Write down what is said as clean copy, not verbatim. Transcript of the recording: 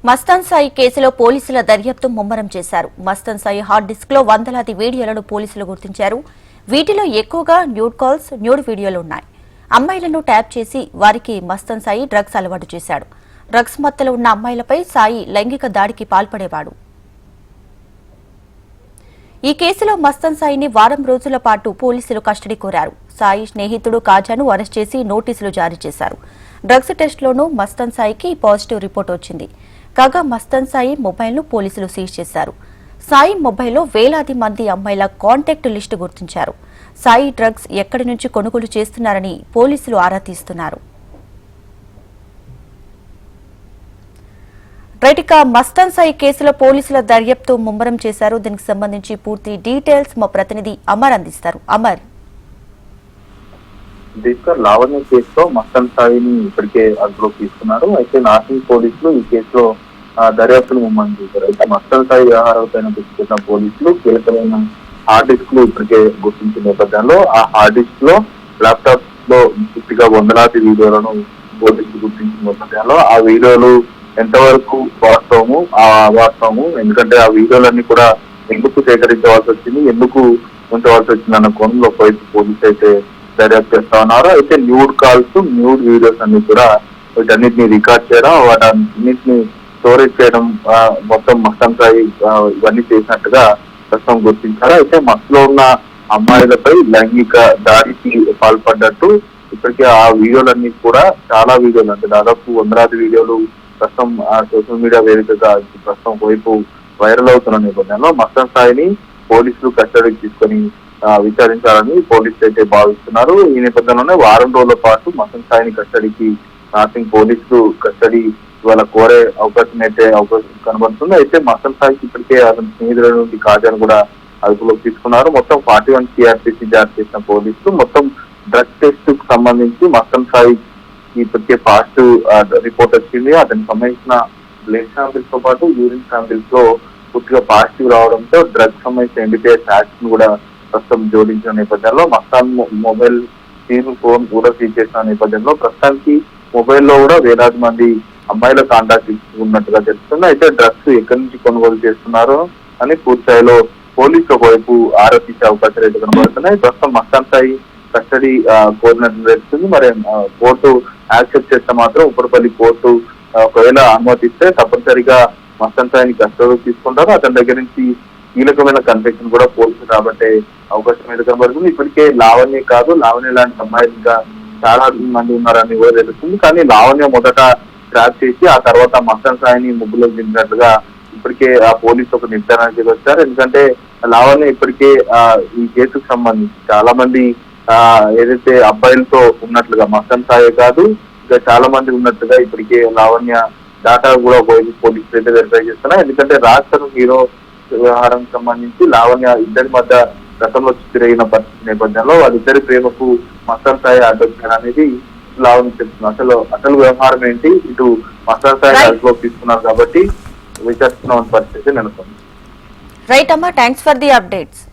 మస్తాన్ సాయి కేసులో పోలీసుల దర్యాప్తు ముమ్మరం చేశారు. మస్తాన్ సాయి హార్డ్ డిస్క్ లో వందలాది వీడియోలను పోలీసులు గుర్తించారు. వీటిలో ఎక్కువగా న్యూడ్ కాల్స్, న్యూడ్ వీడియోలు ఉన్నాయి. అమ్మాయిలను ట్యాప్ చేసి వారికి మస్తాన్ సాయి డ్రగ్స్ అలవాటు చేశాడు. డ్రగ్స్ మత్తులో ఉన్న అమ్మాయిలపై సాయి లైంగిక దాడికి పాల్పడేవాడు. ఈ కేసులో మస్తాన్ సాయిని వారం రోజుల పాటు పోలీసులు కస్టడీ కోరారు. సాయి స్నేహితుడు కాజాను అరెస్ట్ చేసి నోటీసులు జారీ చేశారు. డ్రగ్స్ టెస్ట్లోనూ మస్తాన్ సాయికి పాజిటివ్ రిపోర్ట్ వచ్చింది. కాగా మస్తాన్ సాయి మొబైల్ను పోలీసులు సీజ్ చేశారు. సాయి మొబైల్లో వేలాది మంది అమ్మాయిల కాంటాక్ట్ లిస్టు గుర్తించారు. సాయి డ్రగ్స్ ఎక్కడి నుంచి కొనుగోలు చేస్తున్నారని పోలీసులు ఆరా తీస్తున్నారు. రైటిక మస్తాన్ సాయి కేసులో పోలీసుల దర్యాప్తు ముమ్మరం చేశారు. దీనికి సంబంధించి పూర్తి డీటెయిల్స్ మా ప్రతినిధి అమర్ అందిస్తారు. అమర్, లావణ్య కేసులో మస్తాన్ సాయిని ఇప్పటికే అదుపులోకి తీసుకున్నారు. అయితే నాసింగ్ పోలీసులు ఈ కేసులో దర్యాప్తును ముమ్మరం చేశారు. అయితే మస్తాన్ సాయి వ్యవహారాలపైన గుర్తించిన పోలీసులు కీలకమైన హార్డ్ డిస్క్ లు ఇప్పటికే గుర్తించిన నేపథ్యంలో ఆ హార్డ్ డిస్క్ లో ల్యాప్టాప్ లో పూర్తిగా వందలాది వీడియోలను పోలీసులు గుర్తించిన నేపథ్యంలో ఆ వీడియోలు ఎంతవరకు వాస్తవము ఎందుకంటే ఆ వీడియోలన్నీ కూడా ఎందుకు సేకరించవలసి వచ్చింది, ఎందుకు ఉంచవలసి వచ్చింది అన్న కోణంలో పోలీసు అయితే దర్యాప్తు చేస్తా ఉన్నారు. అయితే న్యూడ్ కాల్స్, న్యూడ్ వీడియోస్ అన్ని కూడా వీటన్నిటిని రికార్డ్ చేయడం, వాటన్నిటిని స్టోరేజ్ చేయడం మొత్తం మస్తాన్ సాయి ఇవన్నీ చేసినట్టుగా ప్రస్తుతం గుర్తించారు. అయితే మత్తులో ఉన్న అమ్మాయిలపై లైంగిక దాడికి పాల్పడ్డట్టు ఇప్పటికే ఆ వీడియోలన్నీ కూడా చాలా వీడియోలు అంటే దాదాపు వందలాది వీడియోలు ప్రస్తుతం సోషల్ మీడియా వేదికగా ప్రస్తుతం వైపు వైరల్ అవుతున్న నేపథ్యంలో మస్తాన్ సాయిని పోలీసులు కస్టడీకి తీసుకొని విచారించాలని పోలీసులు అయితే భావిస్తున్నారు. ఈ నేపథ్యంలోనే వారం రోజుల పాటు మస్తాన్ సాయిని కస్టడీకి నాసింగ్ పోలీసులు కస్టడీ ఇవాళ కోరే అవకాశం కనబడుతుంది. అయితే మస్తాన్ సాయికి ఇప్పటికే అతని స్నేహితుల నుండి కాజాను కూడా అదుపులోకి తీసుకున్నారు. మొత్తం 41 CRPC జారీ చేసిన పోలీసులు మొత్తం డ్రగ్ టెస్ట్ కు సంబంధించి మస్తాన్ సాయి ఇప్పటికే పాజిటివ్ రిపోర్ట్ వచ్చింది. అతనికి సంబంధించిన బ్లడ్ శాంపిల్స్ తో పాటు యూరిన్ శాంపిల్స్ లో పూర్తిగా పాజిటివ్ రావడంతో డ్రగ్ సంబంధించిన NDPS యాక్ట్ ను కూడా ప్రస్తుతం జోడించిన నేపథ్యంలో మస్తాన్ మొబైల్ ఫోన్ కూడా సీజ్ చేసిన నేపథ్యంలో ప్రస్తుతానికి మొబైల్లో కూడా వేలాది మంది అమ్మాయిల కాంటాక్ట్ ఉన్నట్టుగా తెలుస్తుంది. అయితే డ్రగ్స్ ఎక్కడి నుంచి కొనుగోలు చేస్తున్నారు అని పూర్తిస్థాయిలో పోలీసులు ఒకవైపు ఆరోపించే అవకాశాలు అయితే కనబడుతున్నాయి. ప్రస్తుతం మస్తాన్ సాయి కస్టడీ కోరినట్టు తెలుస్తుంది. మరి కోర్టు యాక్సెప్ట్ చేస్తే మాత్రం ఉపరపల్లి కోర్టు ఒకవేళ అనుమతిస్తే తప్పనిసరిగా మస్తాన్ సాయిని కస్టడీకి తీసుకుంటారు. అతని దగ్గర నుంచి కీలకమైన కన్ఫెషన్ కూడా పోలీసులు రాబట్టే అవకాశం అయితే కనబడుతుంది. ఇప్పటికే లావణ్య కాదు, లావణ్య లాంటి అమ్మాయిలు ఇంకా చాలా మంది ఉన్నారని కూడా తెలుస్తుంది. కానీ లావణ్య మొదట ట్రాప్ చేసి ఆ తర్వాత మస్తాన్ సాయిని ముగ్గులో దింపినట్లుగా ఇప్పటికే ఆ పోలీసు ఒక నిర్ధారణకి వచ్చారు. ఎందుకంటే లావణ్య ఇప్పటికే ఈ కేసుకు సంబంధించి చాలా మంది ఏదైతే అబ్బాయిలతో ఉన్నట్లుగా మస్తాన్ సాయి కాదు ఇంకా చాలా మంది ఉన్నట్లుగా ఇప్పటికే లావణ్య డాటా కూడా పోలీసులు అయితే వెరిఫై చేస్తున్నారు. ఎందుకంటే రాష్ట్ర హీరో వ్యవహారం సంబంధించి లావణ్య ఇద్దరి మధ్య గతంలో తిరిగిన పరిస్థితి నేపథ్యంలో వాళ్ళిద్దరి ప్రేమకు మస్తాన్ సాయి అడ్డొచ్చారు అనేది లావణ్య చెప్తున్నారు. అసలు వ్యవహారం ఏంటి, ఇటు మస్తాన్ సాయి అదుపులోకి తీసుకున్నారు కాబట్టి విచారిస్తున్న పరిస్థితి నెలకొంది. రైట్ అమ్మా, థ్యాంక్స్ ఫర్ ది అప్డేట్స్.